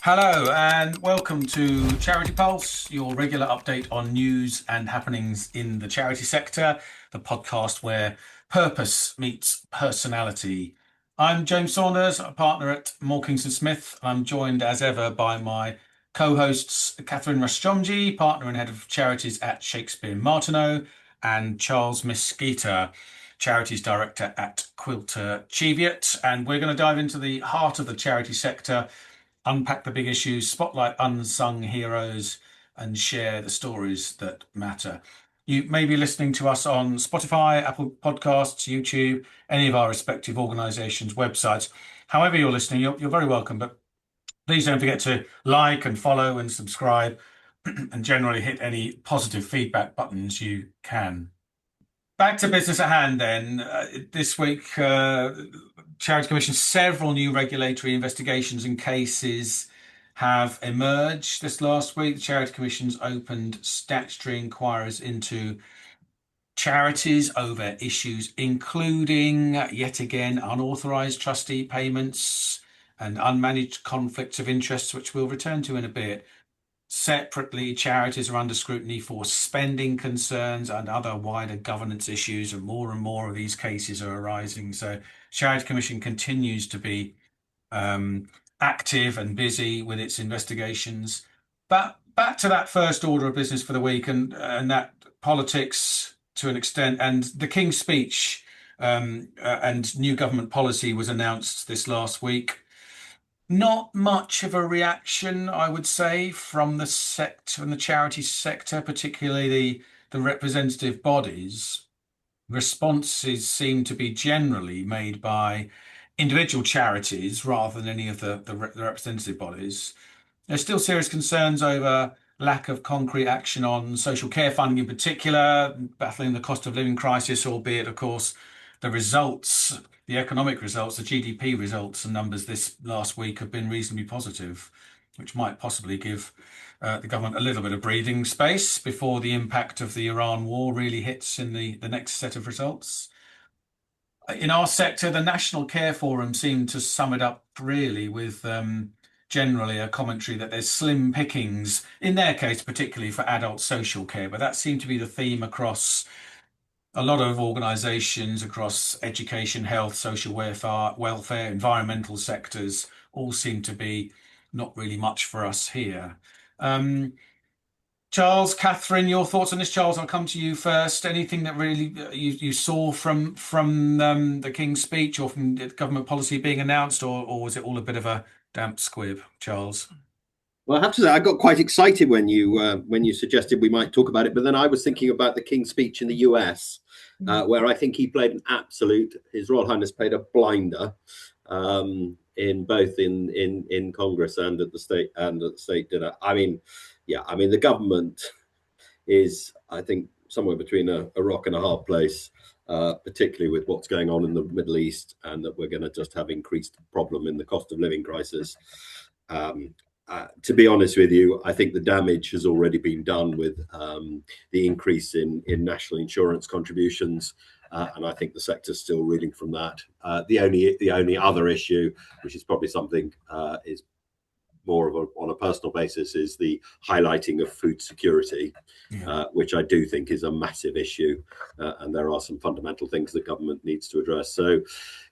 Hello and welcome to ChariTepulse, your regular update on news and happenings in the charity sector, the podcast where purpose meets personality. I'm James Saunders, a partner at Moore Kingston Smith. I'm joined as ever by my co-hosts Catherine Rastromji, partner and head of charities at Shakespeare Martineau, and Charles Mesquita, charities director at Quilter Cheviot. And we're going to dive into the heart of the charity sector, unpack the big issues, spotlight unsung heroes, and share the stories that matter. You may be listening to us on Spotify, Apple Podcasts, YouTube, any of our respective organisations' websites. However you're listening, you're very welcome, but please don't forget to like and follow and subscribe and generally hit any positive feedback buttons you can. Back to business at hand then. This week, Charity Commission, several new regulatory investigations and cases have emerged. This last week, the Charity Commission's opened statutory inquiries into charities over issues including, yet again, unauthorised trustee payments and unmanaged conflicts of interest, which we'll return to in a bit. Separately, charities are under scrutiny for spending concerns and other wider governance issues, and more of these cases are arising. So, Charity Commission continues to be active and busy with its investigations. But back to that first order of business for the week, and that politics to an extent, and the King's Speech and new government policy was announced this last week. Not much of a reaction, I would say, from the sector, from the charity sector, particularly the representative bodies. Responses seem to be generally made by individual charities rather than any of the representative bodies. There's still serious concerns over lack of concrete action on social care funding in particular, battling the cost of living crisis, albeit, of course, the results, the economic results, the GDP results and numbers this last week have been reasonably positive, which might possibly give the government a little bit of breathing space before the impact of the Iran war really hits in the next set of results. In our sector, the National Care Forum seemed to sum it up really with generally a commentary that there's slim pickings, in their case, particularly for adult social care, but that seemed to be the theme across a lot of organisations across education, health, social welfare, environmental sectors all seem to be not really much for us here. Charles, Catherine, your thoughts on this? Charles, I'll come to you first. Anything that really you saw from the King's Speech or from the government policy being announced, or was it all a bit of a damp squib, Charles? Well, I have to say, I got quite excited when you suggested we might talk about it, but then I was thinking about the King's Speech in the US, where I think he played His Royal Highness played a blinder in both in Congress and at the state dinner. I mean, the government is, I think, somewhere between a rock and a hard place, particularly with what's going on in the Middle East, and that we're going to just have increased problem in the cost of living crisis. To be honest with you, I think the damage has already been done with the increase in national insurance contributions, and I think the sector's still reeling from that. The only other issue, which is probably something is more of on a personal basis, is the highlighting of food security, which I do think is a massive issue, and there are some fundamental things the government needs to address. So,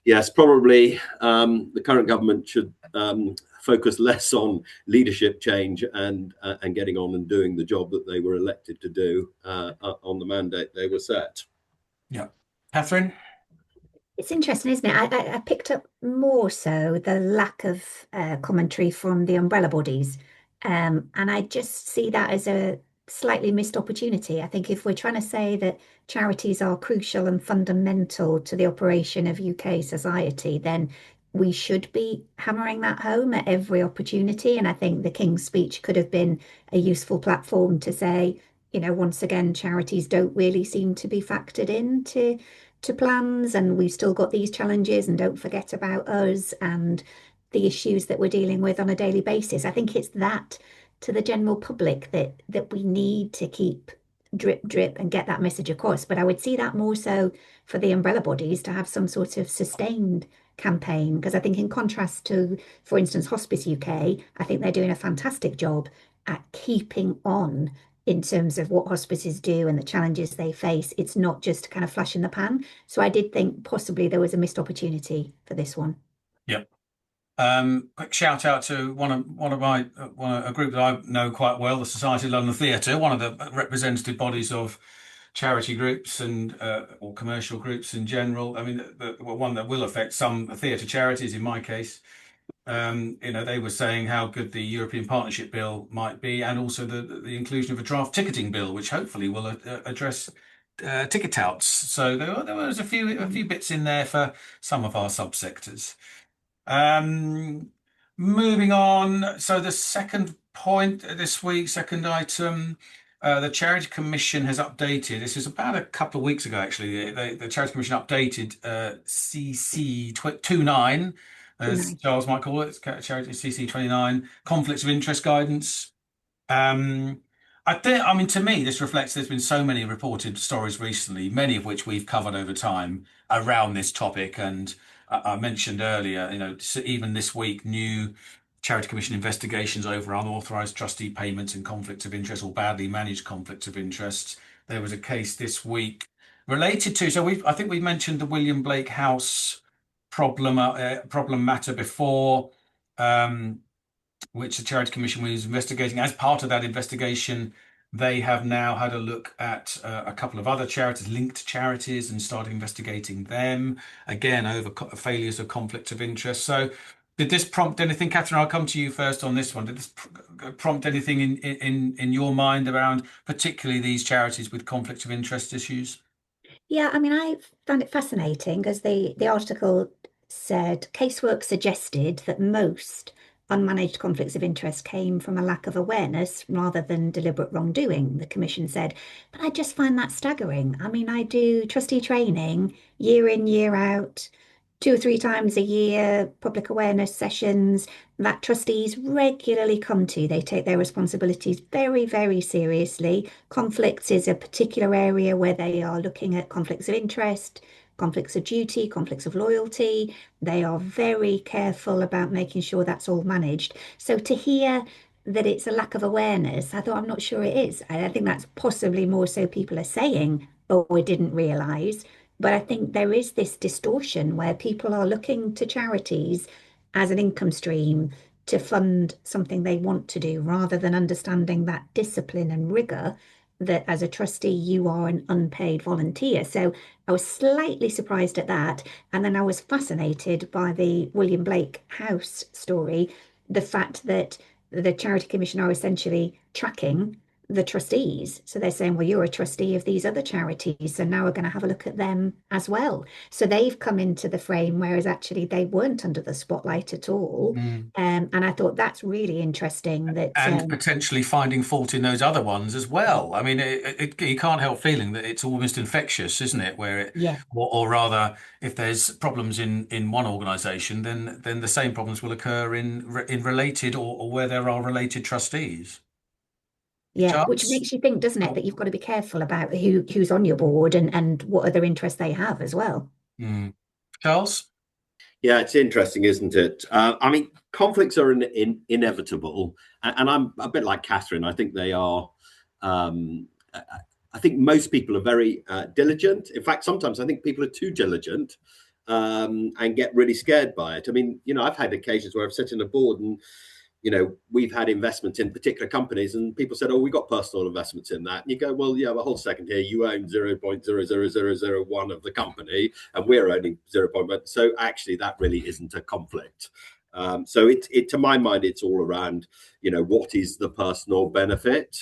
yes, probably the current government should focus less on leadership change and getting on and doing the job that they were elected to do on the mandate they were set. Yeah, Catherine. It's interesting, isn't it? I picked up more so the lack of commentary from the umbrella bodies. And I just see that as a slightly missed opportunity. I think if we're trying to say that charities are crucial and fundamental to the operation of UK society, then we should be hammering that home at every opportunity. And I think the King's Speech could have been a useful platform to say, once again, charities don't really seem to be factored into plans, and we've still got these challenges, and don't forget about us and the issues that we're dealing with on a daily basis. I think it's that to the general public that we need to keep drip and get that message across. But I would see that more so for the umbrella bodies to have some sort of sustained campaign, because I think in contrast to, for instance, Hospice UK, I think they're doing a fantastic job at keeping on in terms of what hospices do and the challenges they face. It's not just kind of flash in the pan. So I did think possibly there was a missed opportunity for this one. Yep. Quick shout out to a group that I know quite well, the Society of London Theatre, one of the representative bodies of charity groups and or commercial groups in general. I mean, one that will affect some theatre charities in my case. They were saying how good the European Partnership Bill might be, and also the inclusion of a draft ticketing bill, which hopefully will address ticket touts. So there was a few bits in there for some of our subsectors. Um, Moving on. So the second point this week, second item, the Charity Commission has updated. This is about a couple of weeks ago, actually. The Charity Commission updated CC 29, as Nice. Charles might call it. It's Charity CC 29, conflicts of interest guidance. Um, I mean, to me, this reflects there's been so many reported stories recently, many of which we've covered over time around this topic. And I mentioned earlier, even this week, new Charity Commission investigations over unauthorized trustee payments and conflicts of interest or badly managed conflicts of interest. There was a case this week related to, I think we mentioned the William Blake House problem matter before. Which the Charity Commission was investigating. As part of that investigation, they have now had a look at a couple of other charities, linked charities, and started investigating them again over failures of conflict of interest. So, did this prompt anything, Catherine? I'll come to you first on this one. Did this prompt anything in your mind around particularly these charities with conflict of interest issues? Yeah, I mean, I found it fascinating because the article said casework suggested that most unmanaged conflicts of interest came from a lack of awareness rather than deliberate wrongdoing, the commission said. But I just find that staggering. I mean, I do trustee training year in, year out, 2 or 3 times a year, public awareness sessions that trustees regularly come to. They take their responsibilities very, very seriously. Conflicts is a particular area where they are looking at conflicts of interest, conflicts of duty, conflicts of loyalty. They are very careful about making sure that's all managed. So to hear that it's a lack of awareness, I thought, I'm not sure it is. I think that's possibly more so people are saying, oh, we didn't realise. But I think there is this distortion where people are looking to charities as an income stream to fund something they want to do rather than understanding that discipline and rigor that as a trustee you are an unpaid volunteer. So I was slightly surprised at that. And then I was fascinated by the William Blake House story, the fact that the Charity Commission are essentially tracking the trustees. So they're saying, well, you're a trustee of these other charities, so now we're going to have a look at them as well. So they've come into the frame, whereas actually they weren't under the spotlight at all. Mm. And I thought that's really interesting that And potentially finding fault in those other ones as well. I mean, you can't help feeling that it's almost infectious, isn't it? yeah, Or rather, if there's problems in one organisation, then the same problems will occur in related or where there are related trustees. yeah, which Charles? makes you think, doesn't it, that you've got to be careful about who's on your board and what other interests they have as well. Mm. Charles? Yeah, it's interesting, isn't it? I mean, conflicts are inevitable, and I'm a bit like Catherine. I think they are. I think most people are very diligent. In fact, sometimes I think people are too diligent and get really scared by it. I mean, I've had occasions where I've sat in a board and we've had investments in particular companies and people said, oh, we got personal investments in that. And you go, well, yeah, well, hold a second here. You own 0.00001 of the company and we're owning 0.1. So actually that really isn't a conflict. So it to my mind, it's all around, what is the personal benefit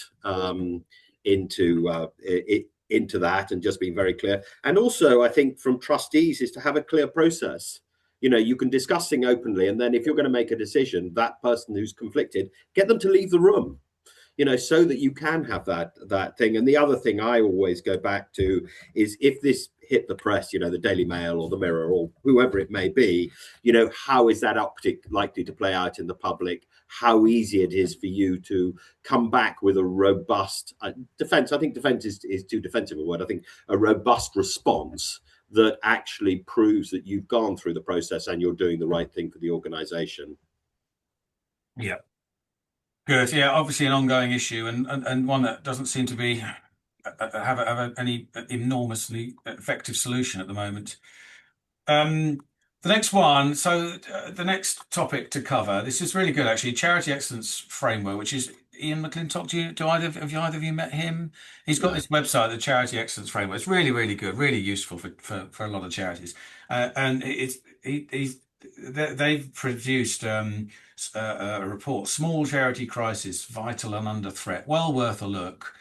into that and just being very clear. And also, I think from trustees is to have a clear process. You can discuss things openly, and then if you're going to make a decision, that person who's conflicted, get them to leave the room, so that you can have that thing. And the other thing I always go back to is if this hit the press, the Daily Mail or the Mirror or whoever it may be, how is that optic likely to play out in the public? How easy it is for you to come back with a robust defense. I think defense is too defensive a word. I think a robust response that actually proves that you've gone through the process and you're doing the right thing for the organization. Yeah. Good. Yeah, obviously an ongoing issue, and one that doesn't seem to be have any enormously effective solution at the moment. The next one, so the next topic to cover, this is really good actually, Charity Excellence Framework, which is Ian McClintock. Have either of you met him? He's got this website, the Charity Excellence Framework. It's really, really good, really useful for a lot of charities. And they've produced a report, Small Charity Crisis, Vital and Under Threat. Well worth a look.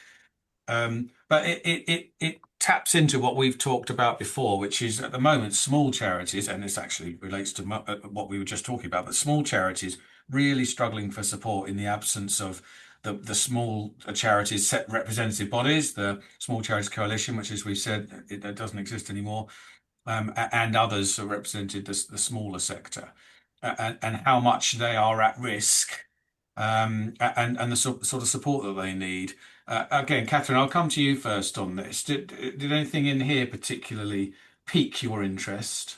But it taps into what we've talked about before, which is at the moment small charities, and this actually relates to what we were just talking about, but small charities really struggling for support in the absence of the small charities set representative bodies, the Small Charities Coalition, which, as we said, it doesn't exist anymore, and others are represented the smaller sector, and how much they are at risk, and the sort of support that they need. Again, Catherine, I'll come to you first on this. Did anything in here particularly pique your interest?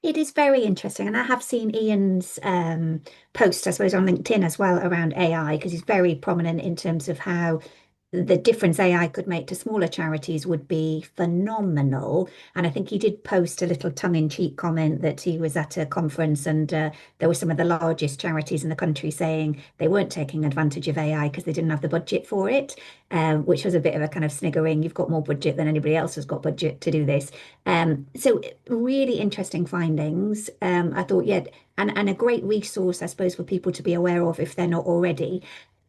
It is very interesting, and I have seen Ian's post, I suppose, on LinkedIn as well around AI, because he's very prominent in terms of how the difference AI could make to smaller charities would be phenomenal. And I think he did post a little tongue-in-cheek comment that he was at a conference and there were some of the largest charities in the country saying they weren't taking advantage of AI because they didn't have the budget for it, which was a bit of a kind of sniggering. You've got more budget than anybody else has got budget to do this. So really interesting findings. I thought, yeah, and a great resource, I suppose, for people to be aware of if they're not already.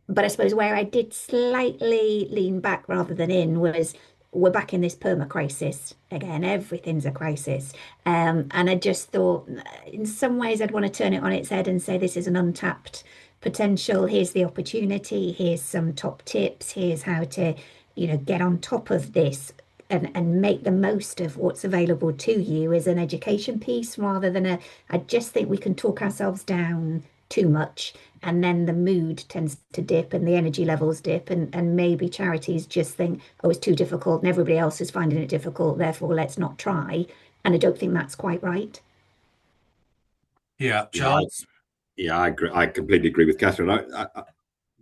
But I suppose where I did slightly lean back rather than in was we're back in this perma crisis again. Everything's a crisis. And I just thought in some ways I'd want to turn it on its head and say this is an untapped potential. Here's the opportunity. Here's some top tips. Here's how to, get on top of this and make the most of what's available to you as an education piece rather than I just think we can talk ourselves down too much and then the mood tends to dip and the energy levels dip and maybe charities just think, oh, it's too difficult and everybody else is finding it difficult, therefore let's not try. And I don't think that's quite right. Yeah, Charles. Yeah, I agree. I completely agree with Catherine.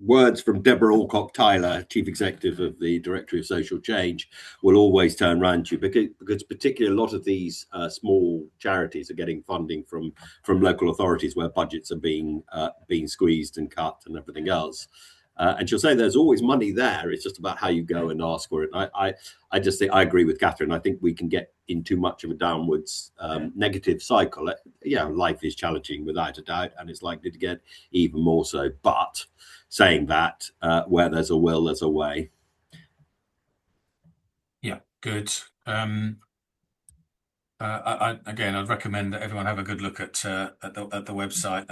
Words from Deborah Alcock Tyler, Chief Executive of the Directory of Social Change, will always turn round to you because particularly a lot of these small charities are getting funding from local authorities where budgets are being squeezed and cut and everything else. And she'll say there's always money there. It's just about how you go and ask for it. I just think I agree with Catherine. I think we can get in too much of a downwards negative cycle. Yeah, life is challenging without a doubt, and it's likely to get even more so. But saying that, where there's a will, there's a way. Yeah, good. I'd recommend that everyone have a good look at the website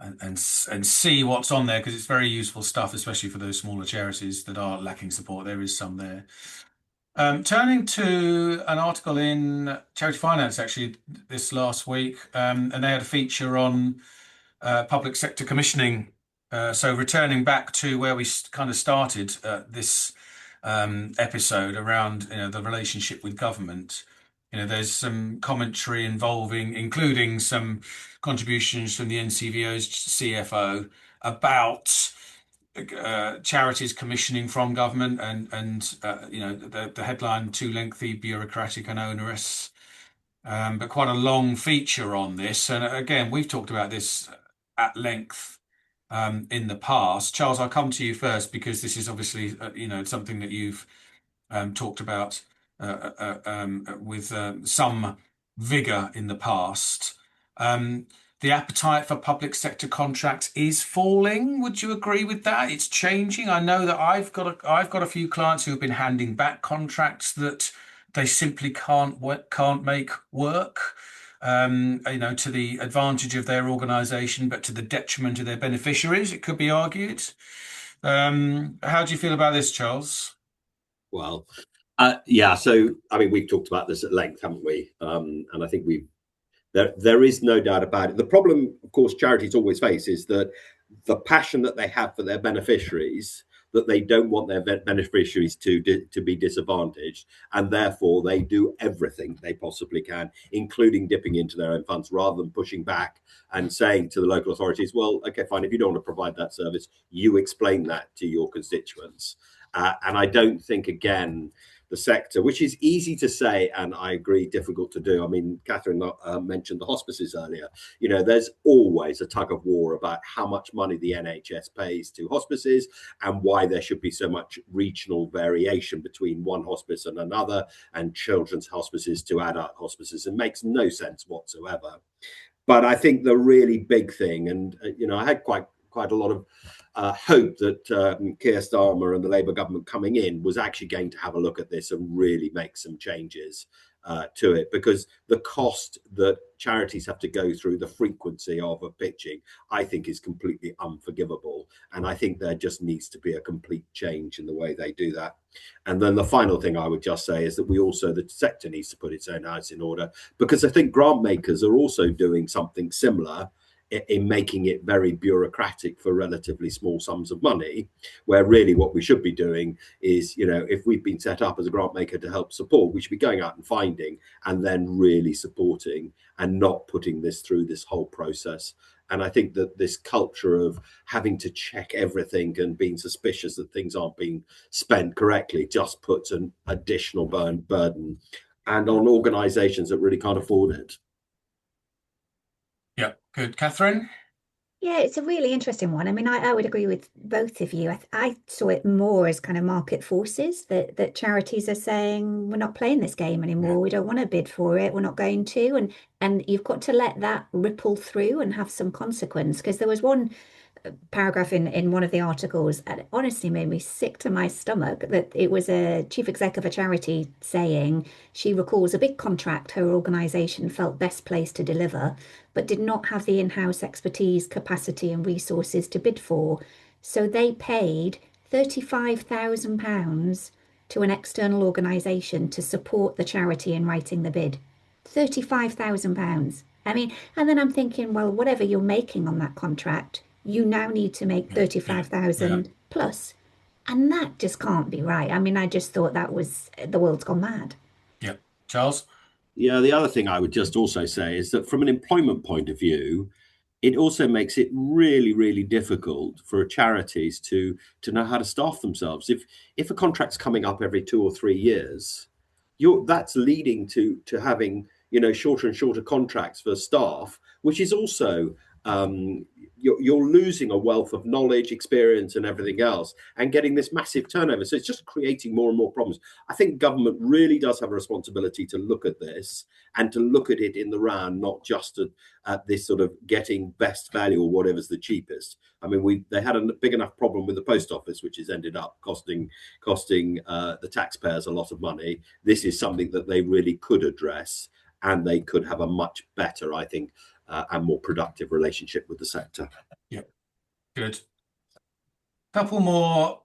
and see what's on there because it's very useful stuff, especially for those smaller charities that are lacking support. There is some there. Turning to an article in Charity Finance actually this last week, and they had a feature on public sector commissioning. So returning back to where we kind of started this episode around the relationship with government. There's some commentary including some contributions from the NCVO's CFO about charities commissioning from government and the headline too lengthy, bureaucratic and onerous. But quite a long feature on this. And again, we've talked about this at length in the past. Charles, I'll come to you first because this is obviously something that you've talked about with some vigor in the past. The appetite for public sector contracts is falling. Would you agree with that? It's changing. I know that I've got a few clients who have been handing back contracts that they simply can't make work. To the advantage of their organisation, but to the detriment of their beneficiaries, it could be argued. How do you feel about this, Charles? Well, yeah. So, I mean, we've talked about this at length, haven't we? And I think there is no doubt about it. The problem, of course, charities always face is that the passion that they have for their beneficiaries that they don't want their beneficiaries to be disadvantaged, and therefore they do everything they possibly can, including dipping into their own funds, rather than pushing back and saying to the local authorities, well, okay, fine, if you don't want to provide that service, you explain that to your constituents. And I don't think, again, the sector, which is easy to say, and I agree, difficult to do. I mean, Catherine mentioned the hospices earlier. You know, there's always a tug of war about how much money the NHS pays to hospices and why there should be so much regional variation between one hospice and another, and children's hospices to adult hospices. It makes no sense whatsoever. But I think the really big thing, and you know, I had quite a lot of hope that Keir Starmer and the Labour government coming in was actually going to have a look at this and really make some changes to it, because the cost that charities have to go through, the frequency of a pitching, I think is completely unforgivable. And I think there just needs to be a complete change in the way they do that. And then the final thing I would just say is that the sector needs to put its own house in order, because I think grant makers are also doing something similar in making it very bureaucratic for relatively small sums of money, where really what we should be doing is, you know, if we've been set up as a grant maker to help support, we should be going out and finding and then really supporting, and not putting this through this whole process. And I think that this culture of having to check everything and being suspicious that things aren't being spent correctly just puts an additional burden and on organisations that really can't afford it. Yeah, good. Catherine? Yeah, it's a really interesting one. I mean, I would agree with both of you. I saw it more as kind of market forces that charities are saying, we're not playing this game anymore. We don't want to bid for it. We're not going to. And you've got to let that ripple through and have some consequence. Because there was one paragraph in one of the articles, and it honestly made me sick to my stomach, that it was a chief exec of a charity saying she recalls a big contract her organisation felt best placed to deliver, but did not have the in-house expertise, capacity and resources to bid for. So they paid £35,000 to an external organisation to support the charity in writing the bid. £35,000. I mean, and then I'm thinking, well, whatever you're making on that contract, you now need to make 35,000 plus. And that just can't be right. I mean, I just thought that was the world's gone mad. Yeah. Charles? Yeah, the other thing I would just also say is that from an employment point of view, it also makes it really, really difficult for charities to know how to staff themselves. If a contract's coming up every 2 or 3 years, that's leading to having, you know, shorter and shorter contracts for staff, which is also you're losing a wealth of knowledge, experience, and everything else, and getting this massive turnover. So it's just creating more and more problems. I think government really does have a responsibility to look at this and to look at it in the round, not just at this sort of getting best value or whatever's the cheapest. I mean, they had a big enough problem with the post office, which has ended up costing the taxpayers a lot of money. This is something that they really could address, and they could have a much better, I think, and more productive relationship with the sector. Yeah, good. Couple more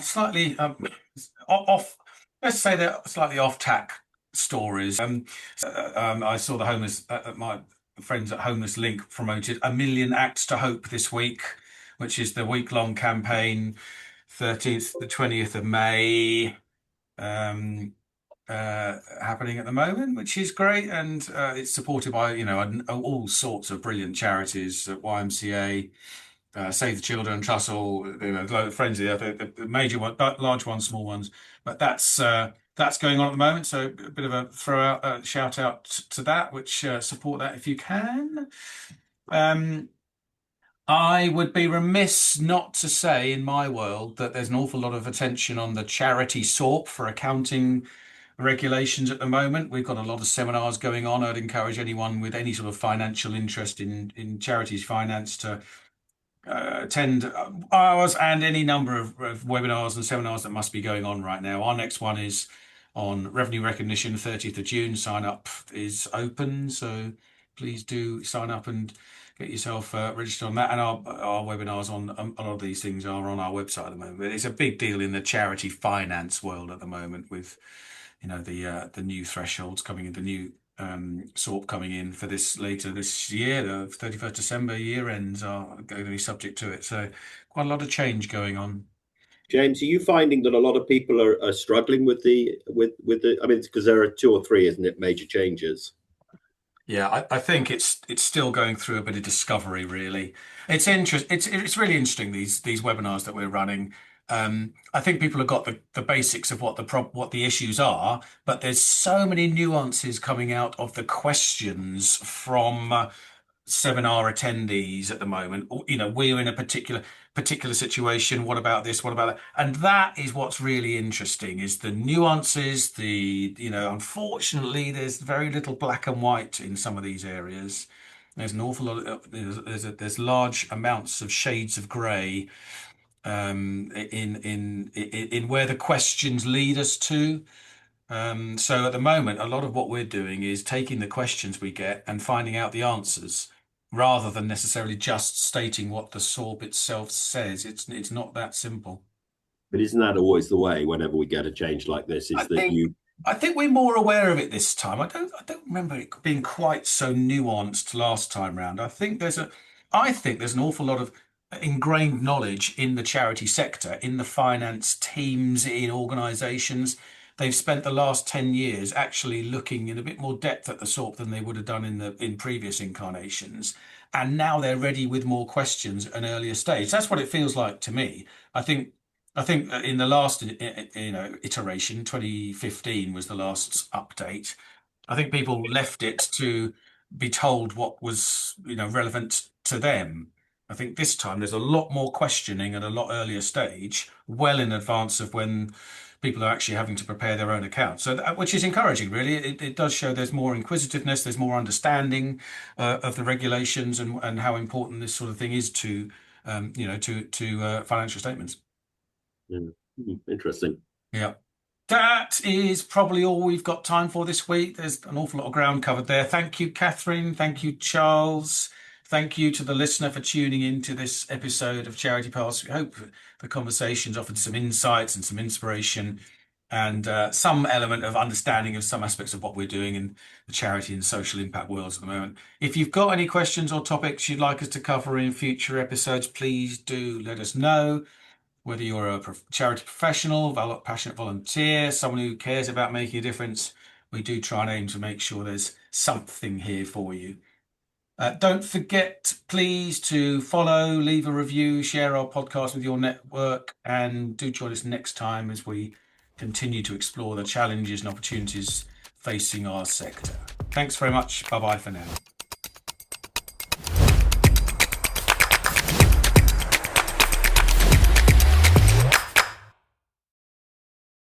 slightly off, let's say they're slightly off-tack stories. I saw the homeless, my friends at Homeless Link promoted A Million Acts to Hope this week, which is the week-long campaign, 13th to the 20th of May. Happening at the moment, which is great, and it's supported by, you know, all sorts of brilliant charities, YMCA, Save the Children, Trussell, you know, friends of the major one, large ones, small ones. But that's going on at the moment. So a bit of a throw out, shout out to that, which support that if you can. I would be remiss not to say in my world that there's an awful lot of attention on the charity SORP for accounting regulations at the moment. We've got a lot of seminars going on. I'd encourage anyone with any sort of financial interest in charities finance to attend ours and any number of webinars and seminars that must be going on right now. Our next one is on revenue recognition, 30th of June. Sign up is open, so please do sign up and get yourself registered on that. And our webinars on a lot of these things are on our website at the moment. But it's a big deal in the charity finance world at the moment, with, you know, the new thresholds coming in, the new SORP coming in for this later this year. The 31st December year ends are going to be subject to it. So quite a lot of change going on. James, are you finding that a lot of people are struggling with the I mean, because there are 2 or 3, isn't it, major changes? Yeah, I think it's still going through a bit of discovery, really. It's really interesting, these webinars that we're running. I think people have got the basics of what the issues are, but there's so many nuances coming out of the questions from seminar attendees at the moment. We're in a particular situation. What about this? What about that? And that is what's really interesting, is the nuances. Unfortunately, there's very little black and white in some of these areas. There's an awful lot of, there's large amounts of shades of grey in where the questions lead us to. So at the moment, a lot of what we're doing is taking the questions we get and finding out the answers, rather than necessarily just stating what the SORP itself says. It's not that simple. But isn't that always the way whenever we get a change like this? I Is that think I think we're more aware of it this time. I don't remember it being quite so nuanced last time round. I think there's an awful lot of ingrained knowledge in the charity sector, in the finance teams, in organisations. They've spent the last 10 years actually looking in a bit more depth at the SORP than they would have done in previous incarnations. And now they're ready with more questions at an earlier stage. That's what it feels like to me. I think I think in the last iteration, 2015 was the last update. I think people left it to be told what was relevant to them. I think this time there's a lot more questioning at a lot earlier stage, well in advance of when people are actually having to prepare their own accounts. So which is encouraging, really. It does show there's more inquisitiveness, there's more understanding of the regulations and how important this sort of thing is to financial statements. Interesting. Yeah. That is probably all we've got time for this week. There's an awful lot of ground covered there. Thank you, Catherine. Thank you, Charles. Thank you to the listener for tuning in to this episode of Charity Pulse. We hope the conversations offered some insights and some inspiration and some element of understanding of some aspects of what we're doing in the charity and social impact worlds at the moment. If you've got any questions or topics you'd like us to cover in future episodes, please do let us know. Whether you're a charity professional, passionate volunteer, someone who cares about making a difference, we do try and aim to make sure there's something here for you. Don't forget, please, to follow, leave a review, share our podcast with your network, and do join us next time as we continue to explore the challenges and opportunities facing our sector. Thanks very much. Bye-bye for now.